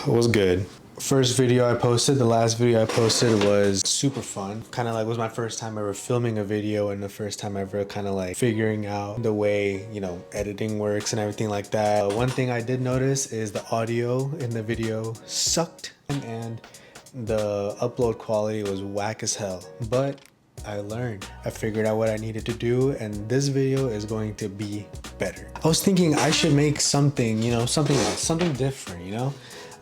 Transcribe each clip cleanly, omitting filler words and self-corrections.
What's good? First video I posted, the last video I posted was super fun. Kind of like was my first time ever filming a video and the first time ever kind of like figuring out the way, you know, editing works and everything like that. One thing I did notice is the audio in the video sucked and the upload quality was whack as hell. But I learned. I figured out what I needed to do and this video is going to be better. I was thinking I should make something, you know, something else, something different, you know?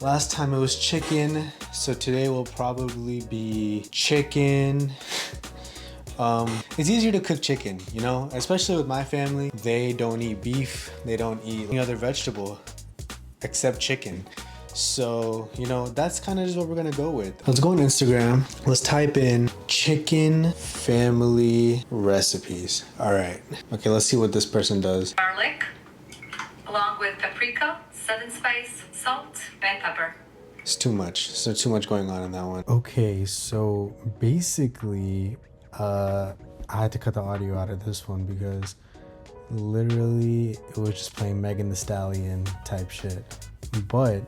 Last time it was chicken, so today will probably be chicken. It's easier to cook chicken, you know, especially with my family. They don't eat beef, they don't eat any other vegetable except chicken. So, you know, that's kind of just what we're gonna go with. Let's go on Instagram. Let's type in chicken family recipes. All right. Okay, let's see what this person does. Garlic, along with paprika, southern spice, salt, and pepper. It's too much. So too much going on in that one. Okay, so basically, I had to cut the audio out of this one because literally it was just playing Megan Thee Stallion type shit. But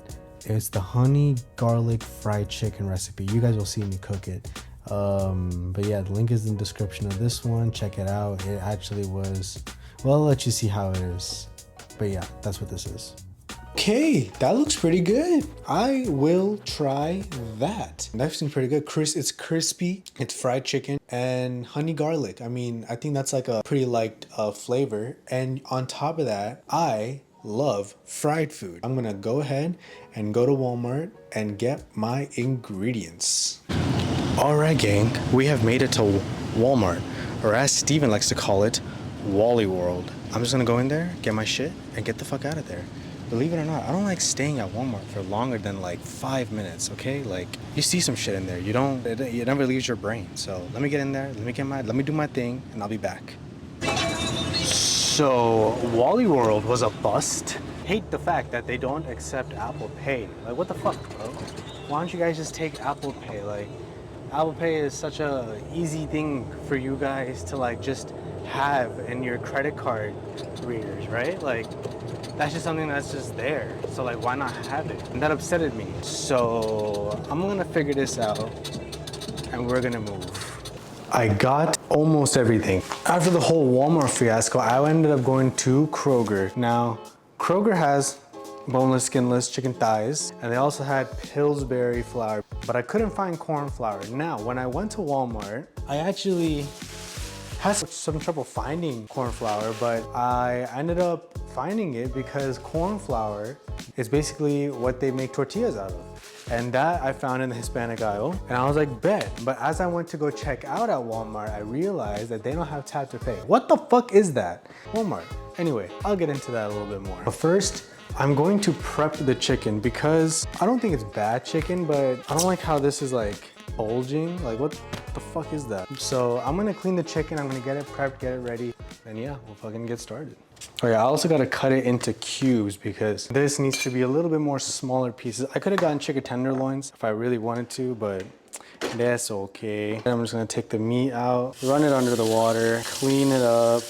it's the honey garlic fried chicken recipe. You guys will see me cook it. But yeah, the link is in the description of this one. Check it out. It actually was, well, I'll let you see how it is. But yeah, that's what this is. Okay, that looks pretty good. I will try that. That seems pretty good. It's crispy, it's fried chicken and honey garlic. I mean, I think that's like a pretty liked flavor. And on top of that, I love fried food. I'm gonna go ahead and go to Walmart and get my ingredients. All right, gang, we have made it to Walmart, or as Steven likes to call it, Wally World. I'm just gonna go in there, get my shit, and get the fuck out of there. Believe it or not, I don't like staying at Walmart for longer than like 5 minutes, okay? Like, you see some shit in there, it never leaves your brain. So let me get in there, let me do my thing, and I'll be back. So, Wally World was a bust. Hate the fact that they don't accept Apple Pay. Like, what the fuck, bro? Why don't you guys just take Apple Pay? Like, Apple Pay is such a easy thing for you guys to like just have in your credit card readers, right? Like, that's just something that's just there. So like, why not have it? And that upsetted me. So I'm gonna figure this out and we're gonna move. I got almost everything. After the whole Walmart fiasco, I ended up going to Kroger. Now, Kroger has boneless, skinless chicken thighs, and they also had Pillsbury flour, but I couldn't find corn flour. Now, when I went to Walmart, I actually had some trouble finding corn flour, but I ended up finding it because corn flour is basically what they make tortillas out of. And that I found in the Hispanic aisle, and I was like, bet. But as I went to go check out at Walmart, I realized that they don't have tap to pay. What the fuck is that? Walmart. Anyway, I'll get into that a little bit more. But first, I'm going to prep the chicken because I don't think it's bad chicken, but I don't like how this is like bulging. Like, what the fuck is that? So I'm gonna clean the chicken, I'm gonna get it prepped, get it ready, and yeah, we'll fucking get started. Oh yeah, I also gotta cut it into cubes because this needs to be a little bit more smaller pieces. I could have gotten chicken tenderloins if I really wanted to, but that's okay. I'm just gonna take the meat out, run it under the water, clean it up.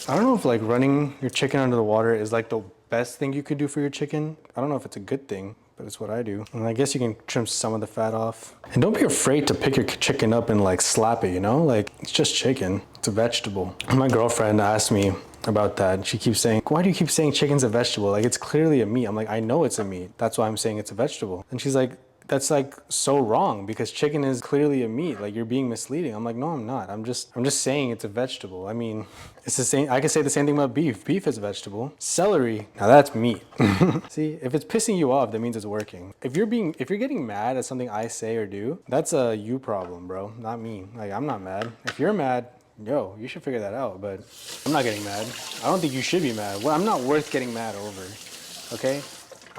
I don't know if like running your chicken under the water is like the best thing you could do for your chicken. I don't know if it's a good thing, but it's what I do. And I guess you can trim some of the fat off. And don't be afraid to pick your chicken up and like slap it, you know? Like, it's just chicken, it's a vegetable. My girlfriend asked me about that. She keeps saying, why do you keep saying chicken's a vegetable? Like, it's clearly a meat. I'm like, I know it's a meat. That's why I'm saying it's a vegetable. And she's like, that's like so wrong because chicken is clearly a meat. Like, you're being misleading. I'm like, no, I'm not. I'm just saying it's a vegetable. I mean, it's the same. I can say the same thing about beef. Beef is a vegetable. Celery, now that's meat. See, if it's pissing you off, that means it's working. If you're getting mad at something I say or do, that's a you problem, bro, not me. Like, I'm not mad. If you're mad, yo, you should figure that out, but I'm not getting mad. I don't think you should be mad. Well, I'm not worth getting mad over, okay?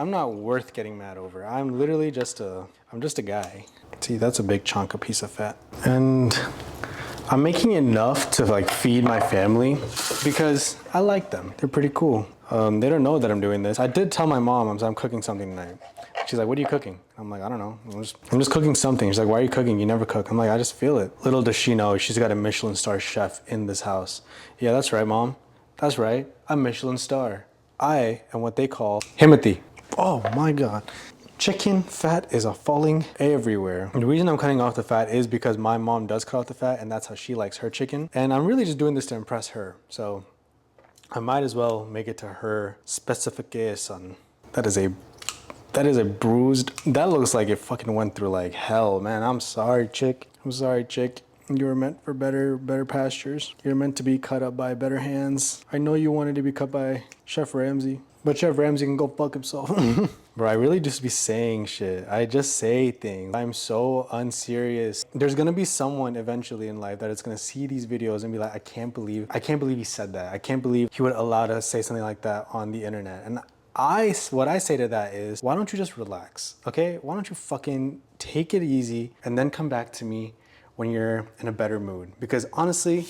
I'm not worth getting mad over. I'm literally just I'm just a guy. See, that's a big chunk, a piece of fat. And I'm making enough to like feed my family because I like them. They're pretty cool. They don't know that I'm doing this. I did tell my mom I'm cooking something tonight. She's like, what are you cooking? I'm like, I don't know. I'm just cooking something. She's like, why are you cooking? You never cook. I'm like, I just feel it. Little does she know, she's got a Michelin star chef in this house. Yeah, that's right, Mom. That's right. A Michelin star. I am what they call Himothy. Oh my God. Chicken fat is falling everywhere. And the reason I'm cutting off the fat is because my mom does cut off the fat and that's how she likes her chicken. And I'm really just doing this to impress her. So I might as well make it to her specification. That is a bruised, that looks like it fucking went through like hell, man. I'm sorry, chick. I'm sorry, chick. You were meant for better pastures. You're meant to be cut up by better hands. I know you wanted to be cut by Chef Ramsay, but Chef Ramsay can go fuck himself. Bro, I really just be saying shit. I just say things. I'm so unserious. There's gonna be someone eventually in life that is gonna see these videos and be like, I can't believe he said that. I can't believe he would allow us to say something like that on the internet. And what I say to that is, why don't you just relax, okay? Why don't you fucking take it easy and then come back to me when you're in a better mood? Because honestly,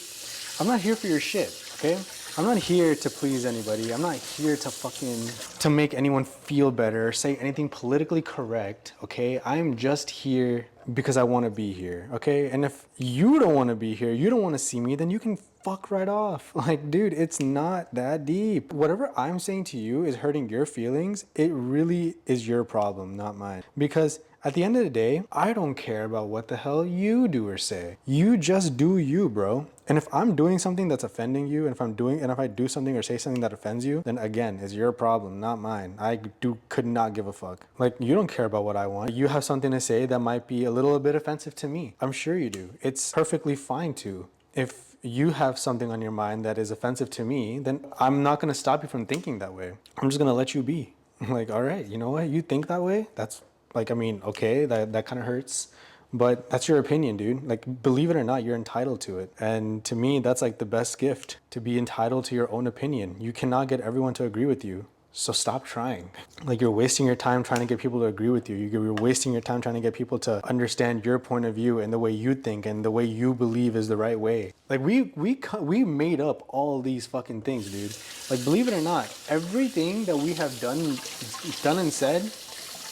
I'm not here for your shit, okay? I'm not here to please anybody. I'm not here to make anyone feel better or say anything politically correct, okay? I'm just here because I want to be here, okay? And if you don't want to be here, you don't want to see me, then you can fuck right off. Like, dude, it's not that deep. Whatever I'm saying to you is hurting your feelings. It really is your problem, not mine. Because at the end of the day, I don't care about what the hell you do or say. You just do you, bro. And if I'm doing something that's offending you, and if I do something or say something that offends you, then again, it's your problem, not mine. Could not give a fuck. Like, you don't care about what I want. You have something to say that might be a little bit offensive to me. I'm sure you do. It's perfectly fine to. If you have something on your mind that is offensive to me, then I'm not gonna stop you from thinking that way. I'm just gonna let you be. Like, all right, you know what? You think that way? That's like, I mean, okay, that kind of hurts, but that's your opinion, dude. Like, believe it or not, you're entitled to it. And to me, that's like the best gift, to be entitled to your own opinion. You cannot get everyone to agree with you. So stop trying. Like, you're wasting your time trying to get people to agree with you. You're wasting your time trying to get people to understand your point of view and the way you think and the way you believe is the right way. Like, we made up all these fucking things, dude. Like, believe it or not, everything that we have done and said,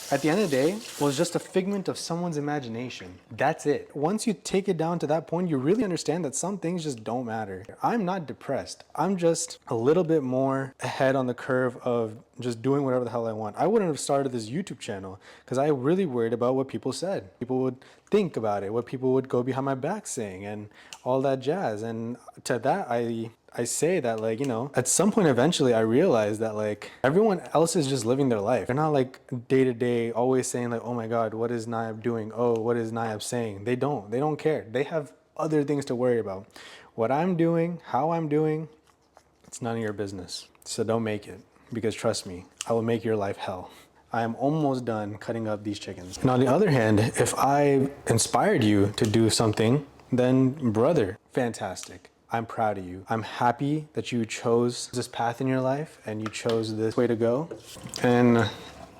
at the end of the day, was just a figment of someone's imagination. That's it. Once you take it down to that point, you really understand that some things just don't matter. I'm not depressed. I'm just a little bit more ahead on the curve of just doing whatever the hell I want. I wouldn't have started this YouTube channel because I really worried about what people said. People would think about it, what people would go behind my back saying and all that jazz. And to that, I say that, like, you know, at some point eventually I realized that, like, everyone else is just living their life. They're not like day to day always saying like, oh my God, what is Nayaab doing? Oh, what is Nayaab saying? They don't care. They have other things to worry about. What I'm doing, how I'm doing, it's none of your business. So don't make it, because trust me, I will make your life hell. I am almost done cutting up these chickens. And on the other hand, if I inspired you to do something, then brother, fantastic. I'm proud of you. I'm happy that you chose this path in your life and you chose this way to go. And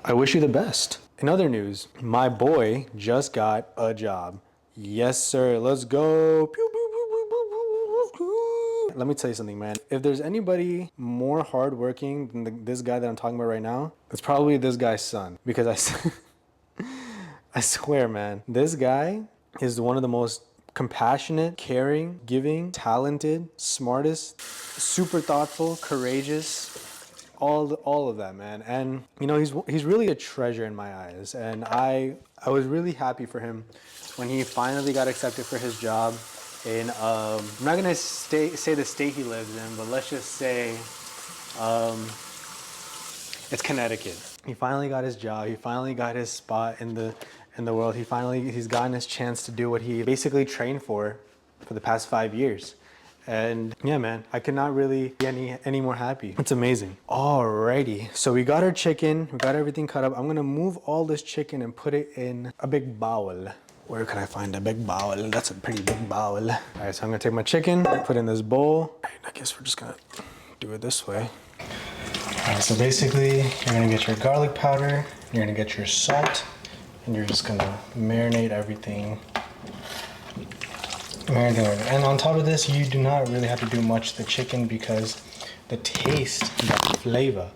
I wish you the best. In other news, my boy just got a job. Yes, sir. Let's go. Pew, pew, pew, pew, pew, pew. Let me tell you something, man. If there's anybody more hardworking than this guy that I'm talking about right now, it's probably this guy's son. Because I swear, man, this guy is one of the most compassionate, caring, giving, talented, smartest, super thoughtful, courageous, all of that, man. And you know, he's really a treasure in my eyes. And I was really happy for him when he finally got accepted for his job in I'm not gonna say the state he lives in, but let's just say it's Connecticut. He finally got his job. He finally got his spot in the world. He's gotten his chance to do what he basically trained for the past 5 years. And yeah, man, I could not really be any more happy. It's amazing. Alrighty, so we got our chicken, we got everything cut up. I'm gonna move all this chicken and put it in a big bowl. Where can I find a big bowl? That's a pretty big bowl. All right, so I'm gonna take my chicken, put it in this bowl. All right, I guess we're just gonna do it this way. All right, so basically, you're gonna get your garlic powder, you're gonna get your salt, and you're just gonna marinate everything. And on top of this, you do not really have to do much to the chicken because the taste, the flavor,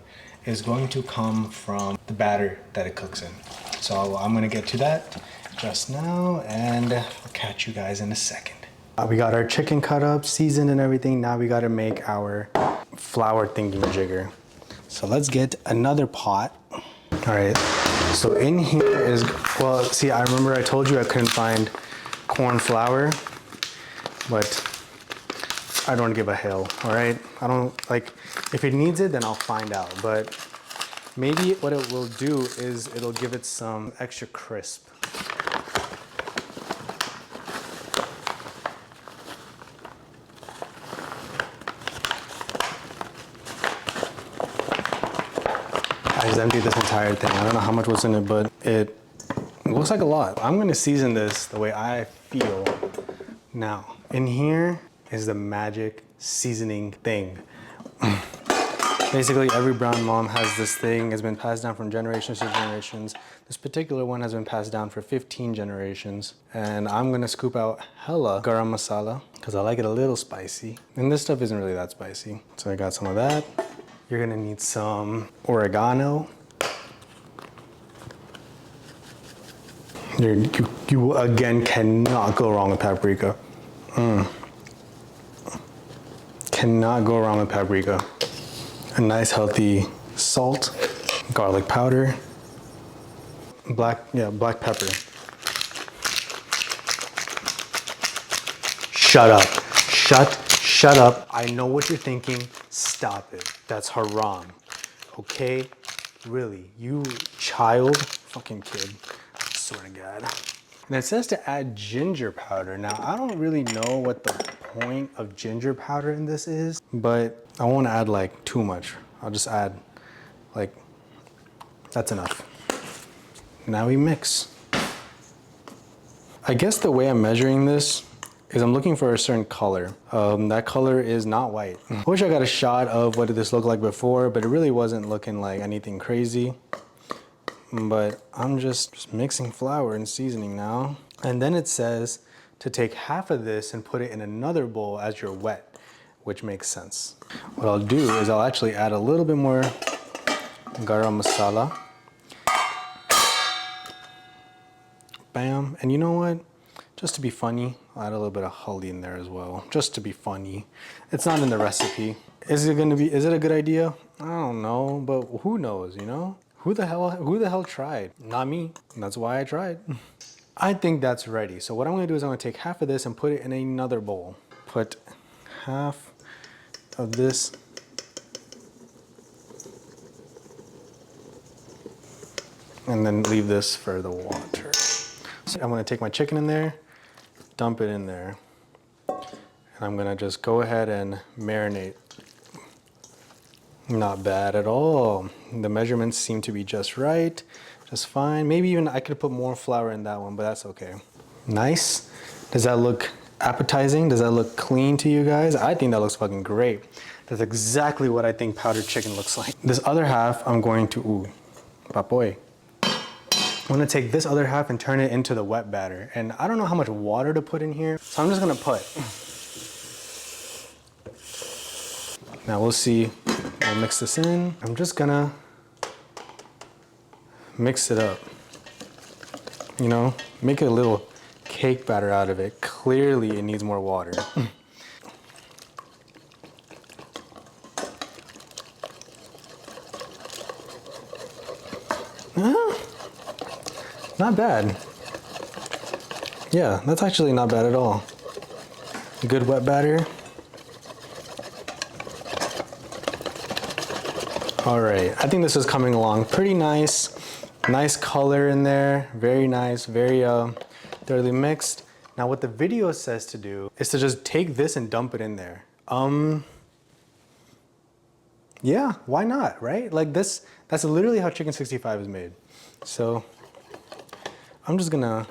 is going to come from the batter that it cooks in. So I'm gonna get to that just now, and I'll catch you guys in a second. We got our chicken cut up, seasoned and everything. Now we gotta make our flour thingy-majigger. So let's get another pot. All right. So in here is, well, see, I remember I told you I couldn't find corn flour, but I don't give a hell, all right? I don't, like, if it needs it, then I'll find out. But maybe what it will do is it'll give it some extra crisp. I just emptied this entire thing. I don't know how much was in it, but it looks like a lot. I'm gonna season this the way I feel. Now, in here is the magic seasoning thing. Basically, every brown mom has this thing. It's been passed down from generations to generations. This particular one has been passed down for 15 generations. And I'm gonna scoop out hella garam masala because I like it a little spicy. And this stuff isn't really that spicy. So I got some of that. You're gonna need some oregano. You again cannot go wrong with paprika. Cannot go wrong with paprika. A nice healthy salt, garlic powder, black pepper. Shut up. Shut up. I know what you're thinking. Stop it. That's haram. Okay? Really, you child, fucking kid. I swear to God. And it says to add ginger powder. Now, I don't really know what the point of ginger powder in this is, but I won't add like too much. I'll just add like, that's enough. Now we mix. I guess the way I'm measuring this is I'm looking for a certain color. That color is not white. I wish I got a shot of what did this look like before, but it really wasn't looking like anything crazy. But I'm just mixing flour and seasoning now. And then it says to take half of this and put it in another bowl as you're wet, which makes sense. What I'll do is I'll actually add a little bit more garam masala. Bam, and you know what? Just to be funny, I'll add a little bit of haldi in there as well, just to be funny. It's not in the recipe. Is it a good idea? I don't know, but who knows, you know? Who the hell tried? Not me, and that's why I tried. I think that's ready. So what I'm gonna do is I'm gonna take half of this and put it in another bowl. Put half of this and then leave this for the water. So I'm gonna take my chicken in there, dump it in there, and I'm gonna just go ahead and marinate. Not bad at all. The measurements seem to be just right, just fine. Maybe even I could put more flour in that one, but that's okay. Nice. Does that look appetizing? Does that look clean to you guys? I think that looks fucking great. That's exactly what I think powdered chicken looks like. This other half, I'm going to, ooh, papoy. I'm gonna take this other half and turn it into the wet batter. And I don't know how much water to put in here, so I'm just gonna put. Now we'll see. I'll mix this in. I'm just gonna mix it up. You know, make a little cake batter out of it. Clearly it needs more water. Not bad. Yeah, that's actually not bad at all. Good wet batter. All right, I think this is coming along pretty nice. Nice color in there, very nice, very thoroughly mixed. Now what the video says to do is to just take this and dump it in there. Yeah, why not, right? Like this, that's literally how chicken 65 is made. So I'm just gonna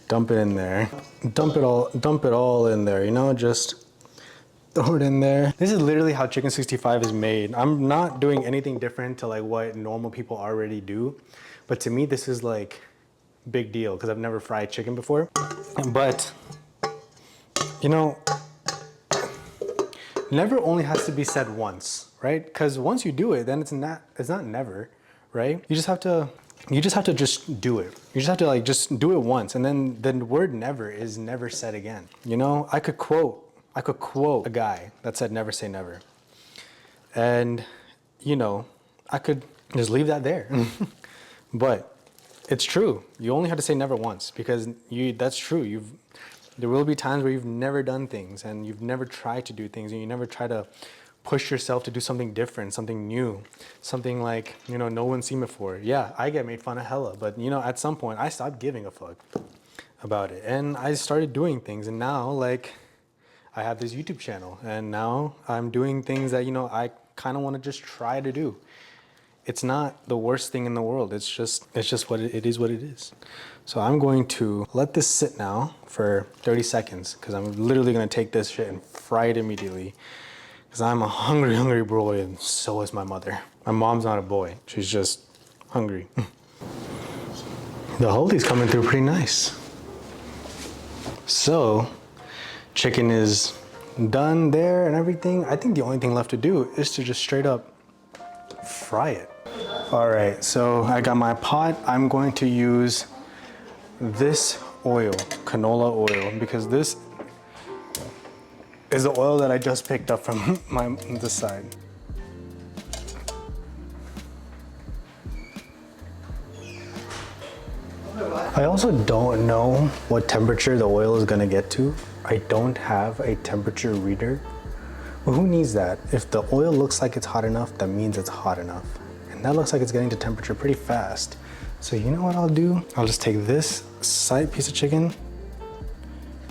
dump it in there. Dump it all in there, you know, just throw it in there. This is literally how chicken 65 is made. I'm not doing anything different to like what normal people already do. But to me, this is like big deal because I've never fried chicken before. But, you know, never only has to be said once, right? Because once you do it, then it's not never, right? You just have to just do it. You just have to like just do it once, and then the word never is never said again. You know, I could quote a guy that said never say never. And, you know, I could just leave that there. But it's true. You only have to say never once, because that's true. There will be times where you've never done things and you've never tried to do things and you never try to push yourself to do something different, something new, something like, you know, no one's seen before. Yeah, I get made fun of hella, but you know, at some point I stopped giving a fuck about it and I started doing things, and now like I have this YouTube channel and now I'm doing things that, you know, I kind of want to just try to do. It's not the worst thing in the world. It's just what it is what it is. So I'm going to let this sit now for 30 seconds because I'm literally going to take this shit and fry it immediately. Because I'm a hungry boy, and so is my mother. My mom's not a boy. She's just hungry. The Holy's coming through pretty nice. So, chicken is done there and everything. I think the only thing left to do is to just straight up fry it. All right, so I got my pot. I'm going to use this oil, canola oil, because this is the oil that I just picked up from this side. I also don't know what temperature the oil is gonna get to. I don't have a temperature reader. Well, who needs that? If the oil looks like it's hot enough, that means it's hot enough. And that looks like it's getting to temperature pretty fast. So you know what I'll do? I'll just take this side piece of chicken.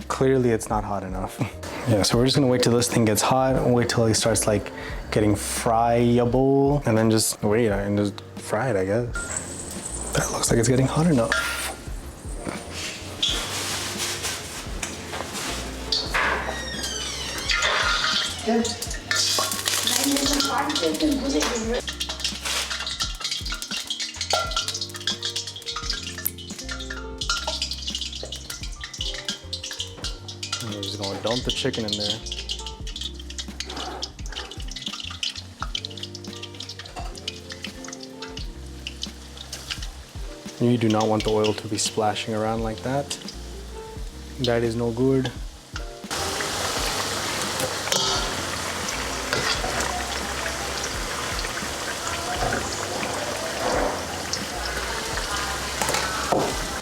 Clearly it's not hot enough. Yeah, so we're just gonna wait till this thing gets hot, wait till it starts like getting friable, and then just wait and just fry it, I guess. That looks like it's getting hot enough. And we're just gonna dump the chicken in there. You do not want the oil to be splashing around like that. That is no good.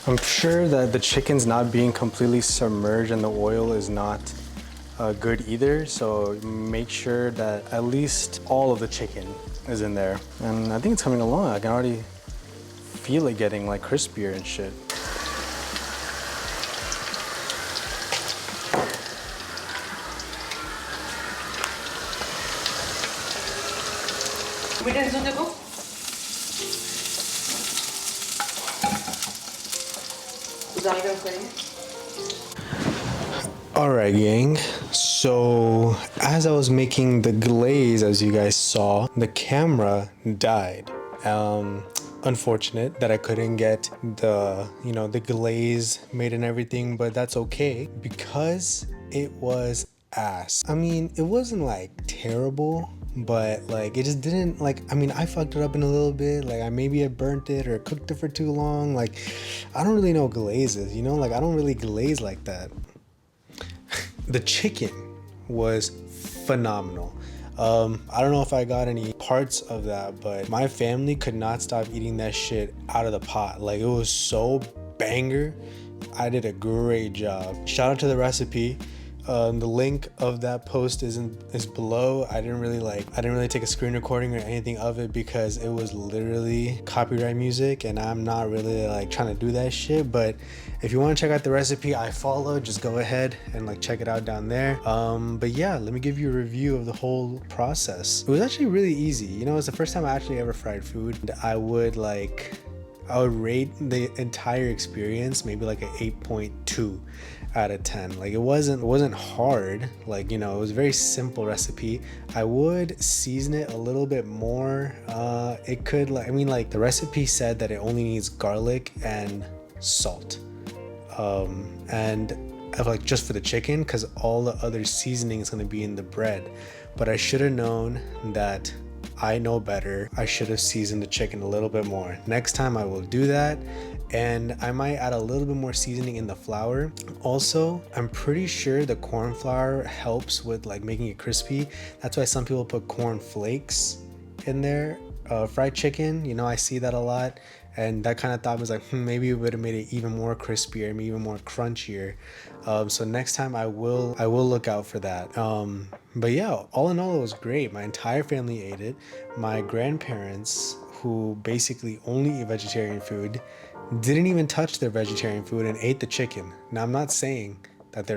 I'm sure that the chicken's not being completely submerged in the oil is not good either. So make sure that at least all of the chicken is in there. And I think it's coming along. I can already feel it getting like crispier and shit. All right, gang. So as I was making the glaze, as you guys saw, the camera died. Unfortunate that I couldn't get the, you know, the glaze made and everything, but that's okay because it was ass. I mean, it wasn't like terrible, but like it just didn't, like, I mean, I fucked it up in a little bit. Like I burnt it or cooked it for too long. Like I don't really know glazes, you know, like I don't really glaze like that. The chicken was phenomenal. I don't know if I got any parts of that, but my family could not stop eating that shit out of the pot. Like it was so banger. I did a great job. Shout out to the recipe. The link of that post is below. I didn't really take a screen recording or anything of it because it was literally copyright music and I'm not really like trying to do that shit. But if you want to check out the recipe I followed, just go ahead and like check it out down there. But yeah, let me give you a review of the whole process. It was actually really easy. You know, it's the first time I actually ever fried food. I would rate the entire experience maybe like an 8.2 out of 10. Like it wasn't hard. Like, you know, it was a very simple recipe. I would season it a little bit more. It could, like, I mean, like the recipe said that it only needs garlic and salt. And like just for the chicken, because all the other seasoning is going to be in the bread. But I should have known that. I know better. I should have seasoned the chicken a little bit more. Next time I will do that. and I might add a little bit more seasoning in the flour. Also, I'm pretty sure the corn flour helps with like making it crispy. That's why some people put corn flakes in there. Fried chicken, you know, I see that a lot, and that kind of thought was like, maybe it would have made it even more crispier, maybe even more crunchier. So next time I will look out for that. But yeah, all in all, it was great. My entire family ate it. My grandparents, who basically only eat vegetarian food, didn't even touch their vegetarian food and ate the chicken. Now, I'm not saying that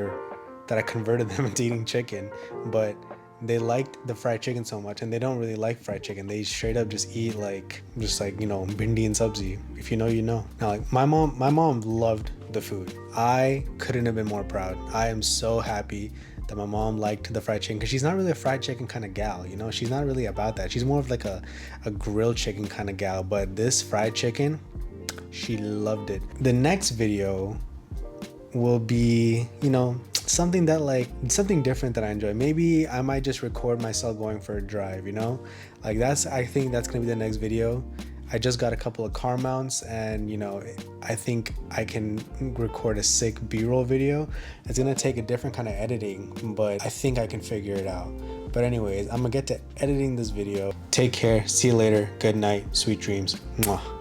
I converted them into eating chicken, but they liked the fried chicken so much, and they don't really like fried chicken. They straight up just eat like you know, bhindi and sabzi. If you know, you know. Now, like my mom loved the food. I couldn't have been more proud. I am so happy that my mom liked the fried chicken, because she's not really a fried chicken kind of gal, you know. She's not really about that. She's more of like a grilled chicken kind of gal. But this fried chicken, she loved it. The next video will be, you know, something different that I enjoy. Maybe I might just record myself going for a drive, you know, like I think that's gonna be the next video. I just got a couple of car mounts, and you know, I think I can record a sick B-roll video. It's gonna take a different kind of editing, but I think I can figure it out. But anyways, I'm gonna get to editing this video. Take care, see you later, good night, sweet dreams. Mwah.